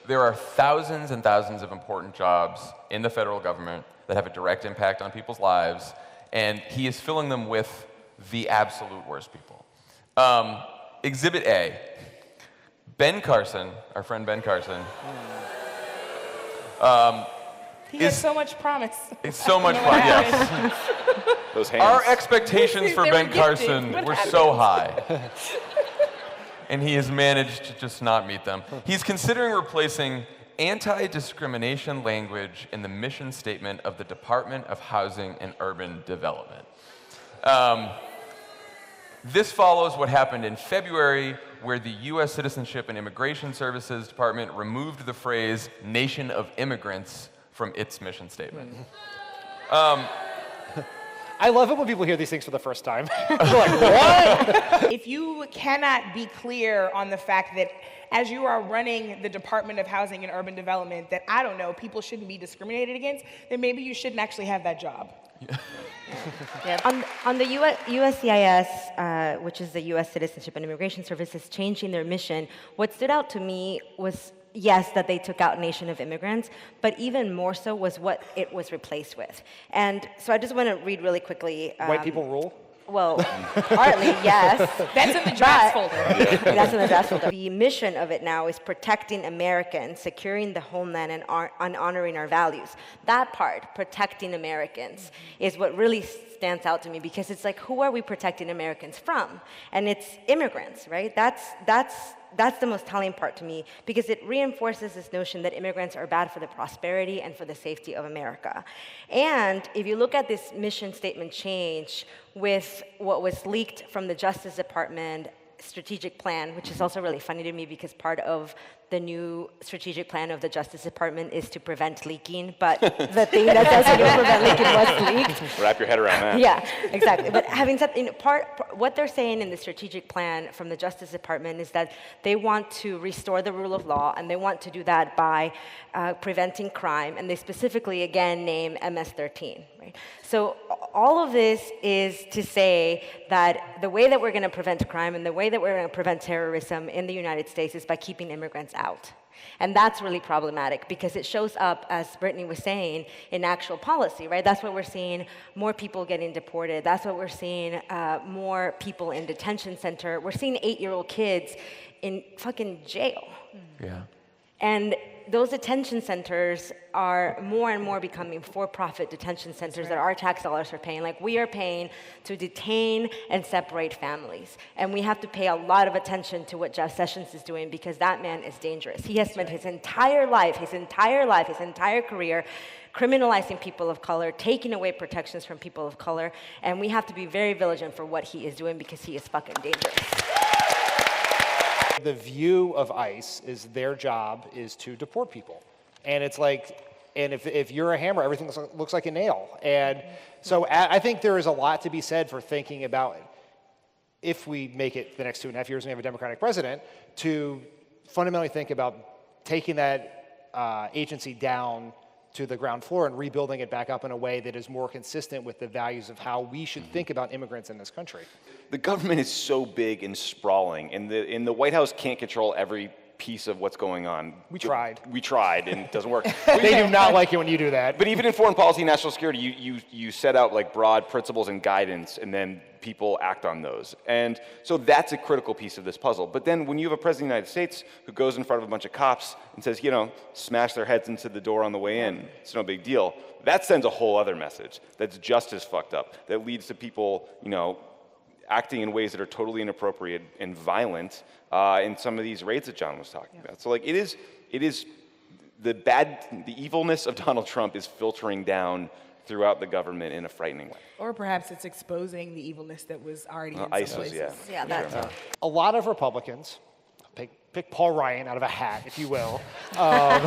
there are thousands and thousands of important jobs in the federal government that have a direct impact on people's lives, and he is filling them with the absolute worst people. Exhibit A, Ben Carson, our friend Ben Carson. He has so much promise. It's so much fun, yes. Those hands. Our expectations for They Ben were Carson gifted. were What so high. And he has managed to just not meet them. He's considering replacing anti-discrimination language in the mission statement of the Department of Housing and Urban Development. This follows what happened in February, where the U.S. Citizenship and Immigration Services Department removed the phrase "nation of immigrants" from its mission statement. I love it when people hear these things for the first time. They're like, what? If you cannot be clear on the fact that as you are running the Department of Housing and Urban Development, that, I don't know, people shouldn't be discriminated against, then maybe you shouldn't actually have that job. Yeah. On the USCIS, which is the U.S. Citizenship and Immigration Services, changing their mission, what stood out to me was, yes, that they took out nation of immigrants, but even more so was what it was replaced with. And so I just want to read really quickly. White people rule? Well, partly, yes. That's in the drafts folder. That's in the drafts folder. The mission of it now is protecting Americans, securing the homeland, and honoring our values. That part, protecting Americans, is what really stands out to me, because it's like, who are we protecting Americans from? And it's immigrants, right? That's the most telling part to me, because it reinforces this notion that immigrants are bad for the prosperity and for the safety of America. And if you look at this mission statement change with what was leaked from the Justice Department strategic plan, which is also really funny to me because part of the new strategic plan of the Justice Department is to prevent leaking, but the thing that doesn't prevent leaking was leaked. Wrap your head around that. Yeah, exactly. But having said, what they're saying in the strategic plan from the Justice Department is that they want to restore the rule of law, and they want to do that by preventing crime, and they specifically, again, name MS-13, right? So all of this is to say that the way that we're going to prevent crime and the way that we're going to prevent terrorism in the United States is by keeping immigrants out. And that's really problematic because it shows up, as Brittany was saying, in actual policy, right? That's what we're seeing, more people getting deported. That's what we're seeing, more people in detention center. We're seeing 8-year-old kids in fucking jail. Yeah. And those detention centers are more and more becoming for-profit detention centers that our tax dollars are paying. Like, we are paying to detain and separate families. And we have to pay a lot of attention to what Jeff Sessions is doing, because that man is dangerous. He has spent his entire life, his entire career criminalizing people of color, taking away protections from people of color, and we have to be very vigilant for what he is doing because he is fucking dangerous. The view of ICE is their job is to deport people. And it's like, and if you're a hammer, everything looks like a nail. And so I think there is a lot to be said for thinking about, if we make it the next 2.5 years and we have a Democratic president, to fundamentally think about taking that agency down to the ground floor and rebuilding it back up in a way that is more consistent with the values of how we should think about immigrants in this country. The government is so big and sprawling, and the White House can't control every piece of what's going on. We tried, and it doesn't work. They do not like it when you do that. But even in foreign policy and national security, you set out like broad principles and guidance, and then people act on those. And so that's a critical piece of this puzzle. But then when you have a president of the United States who goes in front of a bunch of cops and says, smash their heads into the door on the way in, it's no big deal, that sends a whole other message that's just as fucked up, that leads to people, acting in ways that are totally inappropriate and violent in some of these raids that Jon was talking about. So it is the evilness of Donald Trump is filtering down throughout the government in a frightening way. Or perhaps it's exposing the evilness that was already in some ISIS, places. Yeah, that's sure. A lot of Republicans, pick Paul Ryan out of a hat, if you will. Were all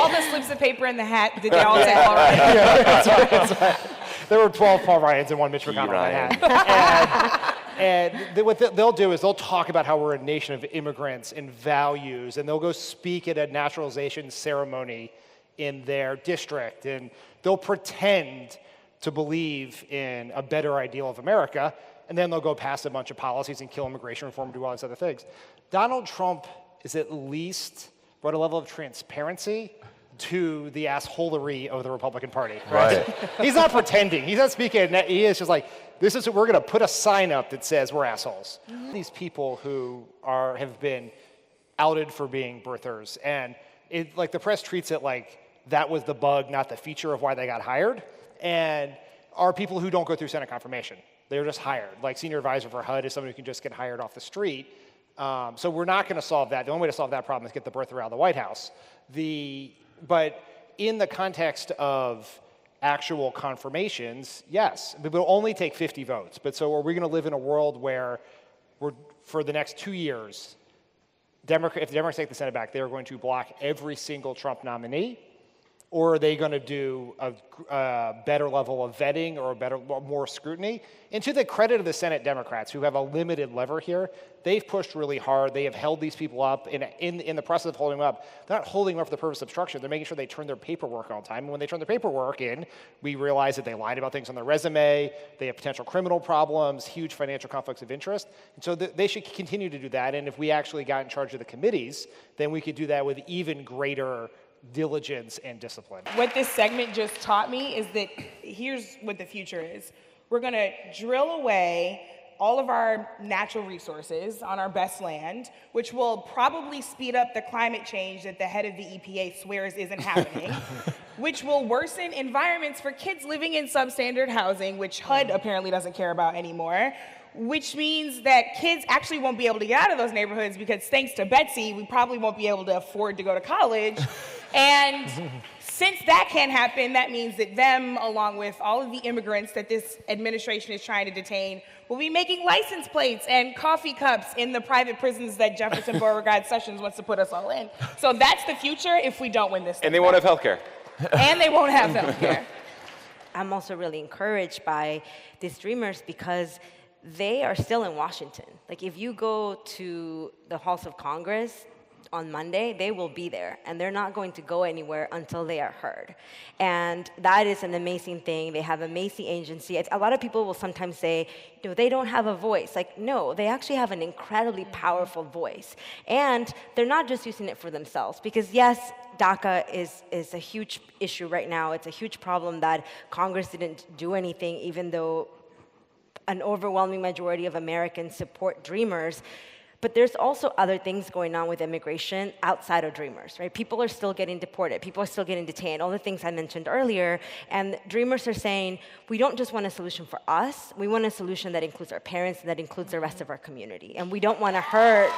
the slips of paper in the hat, did they all say Paul Ryan? Yeah, that's right. There were 12 Paul Ryans and one Mitch McConnell in the hat. And what they'll do is they'll talk about how we're a nation of immigrants and values, and they'll go speak at a naturalization ceremony in their district, and they'll pretend to believe in a better ideal of America, and then they'll go pass a bunch of policies and kill immigration reform and do all these other things. Donald Trump is at least brought a level of transparency to the assholery of the Republican Party. Right. He's not pretending. He's not speaking. He is just like, we're going to put a sign up that says we're assholes. These people who have been outed for being birthers, and like the press treats it like that was the bug, not the feature of why they got hired, and are people who don't go through Senate confirmation. They're just hired. Like senior advisor for HUD is someone who can just get hired off the street. So we're not going to solve that. The only way to solve that problem is get the birther out of the White House. But in the context of actual confirmations, yes, it will only take 50 votes. But so are we going to live in a world where for the next 2 years, if the Democrats take the Senate back, they're going to block every single Trump nominee? Or are they going to do a better level of vetting or more scrutiny? And to the credit of the Senate Democrats, who have a limited lever here, they've pushed really hard. They have held these people up. In the process of holding them up, they're not holding them up for the purpose of obstruction. They're making sure they turn their paperwork on time. And when they turn their paperwork in, we realize that they lied about things on their resume. They have potential criminal problems, huge financial conflicts of interest. And so they should continue to do that. And if we actually got in charge of the committees, then we could do that with even greater diligence and discipline. What this segment just taught me is that here's what the future is. We're going to drill away all of our natural resources on our best land, which will probably speed up the climate change that the head of the EPA swears isn't happening, which will worsen environments for kids living in substandard housing, which HUD apparently doesn't care about anymore, which means that kids actually won't be able to get out of those neighborhoods because thanks to Betsy, we probably won't be able to afford to go to college. And since that can't happen, that means that them, along with all of the immigrants that this administration is trying to detain, will be making license plates and coffee cups in the private prisons that Jefferson Beauregard Sessions wants to put us all in. So that's the future if we don't win this thing. And they won't have health care. And they won't have health care. I'm also really encouraged by these Dreamers because they are still in Washington. Like if you go to the halls of Congress on Monday, they will be there, and they're not going to go anywhere until they are heard. And that is an amazing thing. They have an amazing agency. A lot of people will sometimes say, they don't have a voice. Like, no, they actually have an incredibly powerful voice. And they're not just using it for themselves, because yes, DACA is a huge issue right now. It's a huge problem that Congress didn't do anything, even though an overwhelming majority of Americans support Dreamers. But there's also other things going on with immigration outside of Dreamers, right? People are still getting deported. People are still getting detained, all the things I mentioned earlier. And Dreamers are saying, we don't just want a solution for us. We want a solution that includes our parents and that includes the rest of our community. And we don't want to hurt.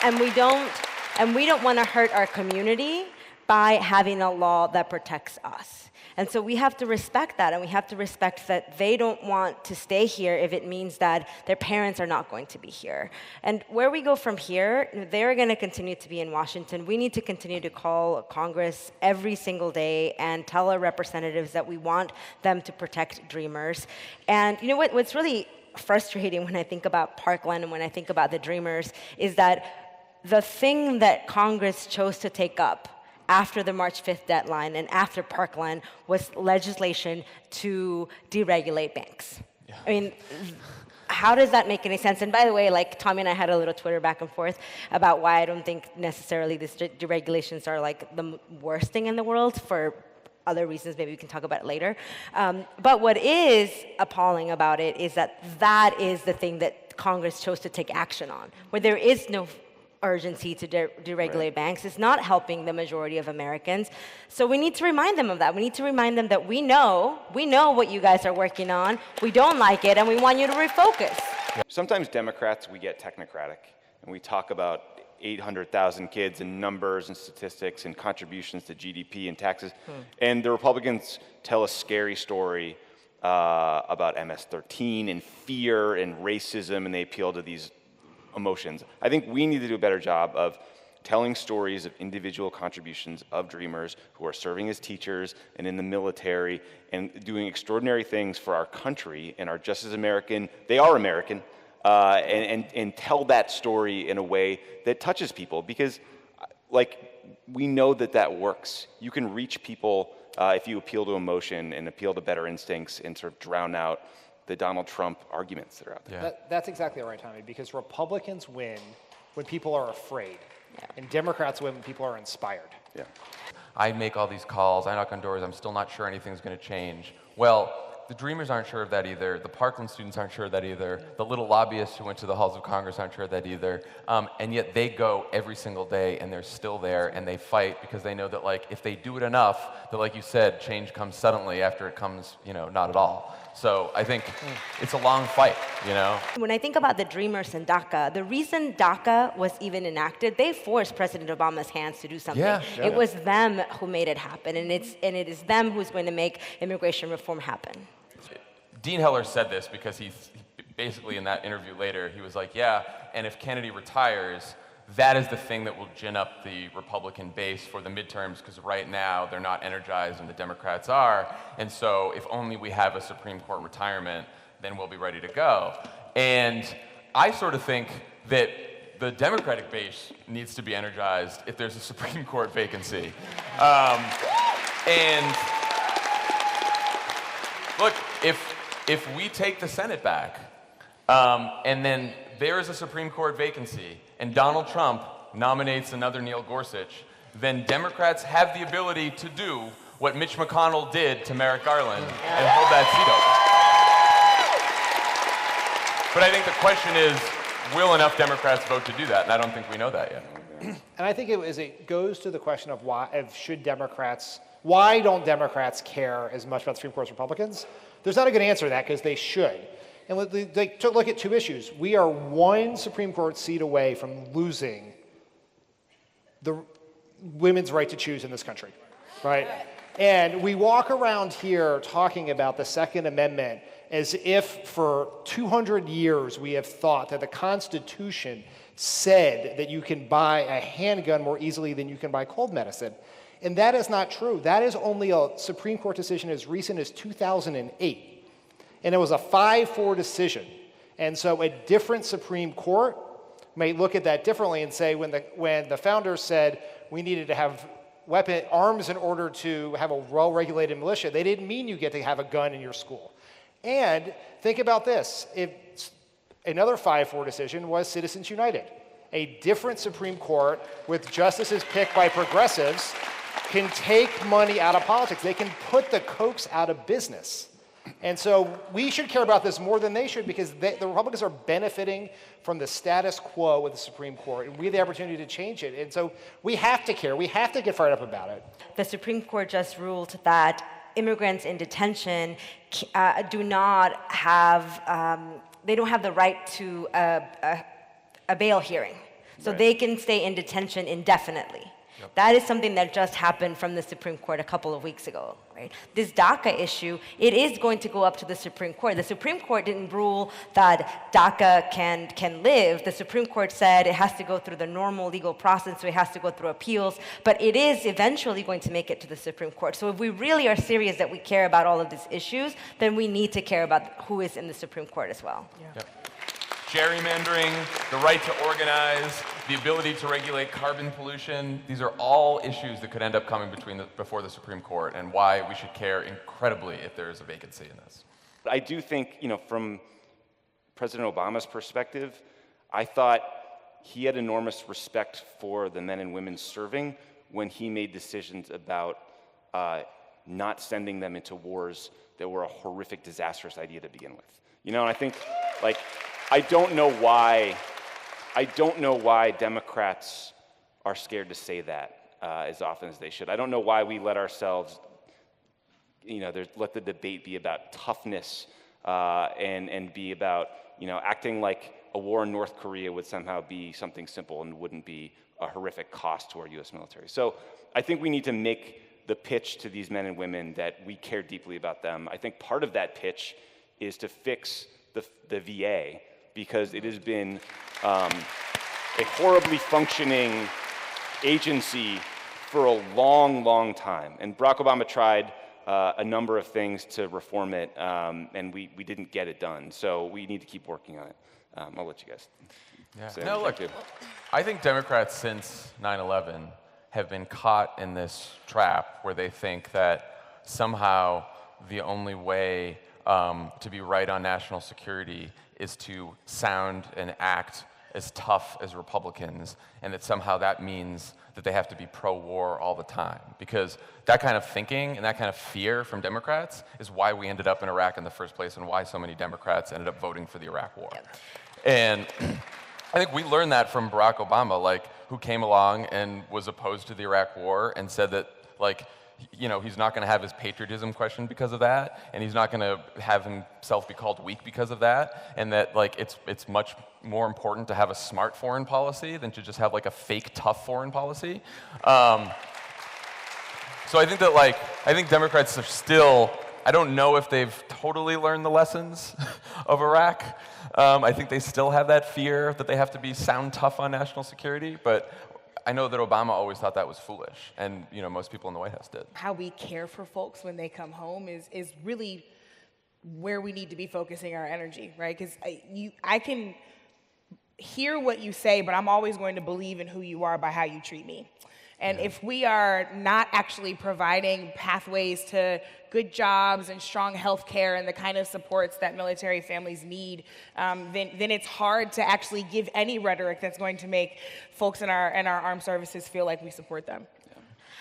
And we don't want to hurt our community by having a law that protects us. And so we have to respect that, and we have to respect that they don't want to stay here if it means that their parents are not going to be here. And where we go from here, they're going to continue to be in Washington. We need to continue to call Congress every single day and tell our representatives that we want them to protect Dreamers. And you know what's really frustrating when I think about Parkland and when I think about the Dreamers is that the thing that Congress chose to take up after the March 5th deadline and after Parkland was legislation to deregulate banks. Yeah. I mean, how does that make any sense? And by the way, like Tommy and I had a little Twitter back and forth about why I don't think necessarily these deregulations are like the worst thing in the world for other reasons. Maybe we can talk about it later. But what is appalling about it is that is the thing that Congress chose to take action on, where there is no urgency to deregulate banks. It's not helping the majority of Americans. So we need to remind them of that. We need to remind them that we know what you guys are working on. We don't like it, and we want you to refocus. Sometimes Democrats, we get technocratic, and we talk about 800,000 kids and numbers and statistics and contributions to GDP and taxes. And the Republicans tell a scary story about MS-13 and fear and racism, and they appeal to these emotions. I think we need to do a better job of telling stories of individual contributions of Dreamers who are serving as teachers and in the military and doing extraordinary things for our country and are just as American. They are American, and tell that story in a way that touches people, because we know that works. You can reach people if you appeal to emotion and appeal to better instincts and sort of drown out the Donald Trump arguments that are out there. Yeah. That's exactly right, Tommy, because Republicans win when people are afraid, and Democrats win when people are inspired. Yeah. I make all these calls, I knock on doors, I'm still not sure anything's going to change. Well, the Dreamers aren't sure of that either. The Parkland students aren't sure of that either. The little lobbyists who went to the halls of Congress aren't sure of that either. And yet they go every single day, and they're still there, and they fight because they know that, like, if they do it enough, that, like you said, change comes suddenly after it comes, not at all. So I think it's a long fight, When I think about the Dreamers and DACA, the reason DACA was even enacted, they forced President Obama's hands to do something. Yeah. It was them who made it happen, and it is them who's going to make immigration reform happen. Dean Heller said this because he basically in that interview later, he was like, yeah, and if Kennedy retires, that is the thing that will gin up the Republican base for the midterms, because right now they're not energized and the Democrats are, and so if only we have a Supreme Court retirement, then we'll be ready to go. And I sort of think that the Democratic base needs to be energized if there's a Supreme Court vacancy. And look, if we take the Senate back, and then there is a Supreme Court vacancy, and Donald Trump nominates another Neil Gorsuch, then Democrats have the ability to do what Mitch McConnell did to Merrick Garland and hold that seat open. But I think the question is, will enough Democrats vote to do that? And I don't think we know that yet. And I think it goes to the question of why don't Democrats care as much about the Supreme Court as Republicans? There's not a good answer to that, because they should. And they took a look at two issues. We are one Supreme Court seat away from losing the women's right to choose in this country, right? And we walk around here talking about the Second Amendment as if for 200 years we have thought that the Constitution said that you can buy a handgun more easily than you can buy cold medicine. And that is not true. That is only a Supreme Court decision as recent as 2008. And it was a 5-4 decision. And so a different Supreme Court may look at that differently and say, when the founders said we needed to have arms in order to have a well-regulated militia, they didn't mean you get to have a gun in your school. And think about this. Another 5-4 decision was Citizens United. A different Supreme Court with justices picked by progressives can take money out of politics. They can put the Kochs out of business. And so we should care about this more than they should, because the Republicans are benefiting from the status quo with the Supreme Court, and we have the opportunity to change it. And so we have to care. We have to get fired up about it. The Supreme Court just ruled that immigrants in detention do not have, they don't have the right to a bail hearing. So they can stay in detention indefinitely. Yep. That is something that just happened from the Supreme Court a couple of weeks ago, right? This DACA issue, it is going to go up to the Supreme Court. The Supreme Court didn't rule that DACA can live. The Supreme Court said it has to go through the normal legal process, so it has to go through appeals, but it is eventually going to make it to the Supreme Court. So if we really are serious that we care about all of these issues, then we need to care about who is in the Supreme Court as well. Yeah. Yep. Gerrymandering, the right to organize, the ability to regulate carbon pollution, these are all issues that could end up coming before the Supreme Court, and why we should care incredibly if there is a vacancy in this. I do think, from President Obama's perspective, I thought he had enormous respect for the men and women serving when he made decisions about not sending them into wars that were a horrific, disastrous idea to begin with. And I think, I don't know why Democrats are scared to say that as often as they should. I don't know why we let ourselves, let the debate be about toughness and be about, acting like a war in North Korea would somehow be something simple and wouldn't be a horrific cost to our U.S. military. So I think we need to make the pitch to these men and women that we care deeply about them. I think part of that pitch is to fix the VA, because it has been a horribly functioning agency for a long, long time. And Barack Obama tried a number of things to reform it, and we didn't get it done. So we need to keep working on it. I'll let you guys say No, look, I think Democrats since 9/11 have been caught in this trap where they think that somehow the only way to be right on national security is to sound and act as tough as Republicans, and that somehow that means that they have to be pro-war all the time. Because that kind of thinking and that kind of fear from Democrats is why we ended up in Iraq in the first place and why so many Democrats ended up voting for the Iraq War. Yep. And I think we learned that from Barack Obama, like, who came along and was opposed to the Iraq War and said that, like, you know, he's not going to have his patriotism questioned because of that, and he's not going to have himself be called weak because of that, and that, like, it's much more important to have a smart foreign policy than to just have, like, a fake tough foreign policy. So I think that, like, I think Democrats are still, I don't know if they've totally learned the lessons of Iraq. I think they still have that fear that they have to be sound tough on national security, but I know that Obama always thought that was foolish, and, you know, most people in the White House did. How we care for folks when they come home is really where we need to be focusing our energy, right? Because I can hear what you say, but I'm always going to believe in who you are by how you treat me. And if we are not actually providing pathways to good jobs and strong health care and the kind of supports that military families need, then it's hard to actually give any rhetoric that's going to make folks in our armed services feel like we support them.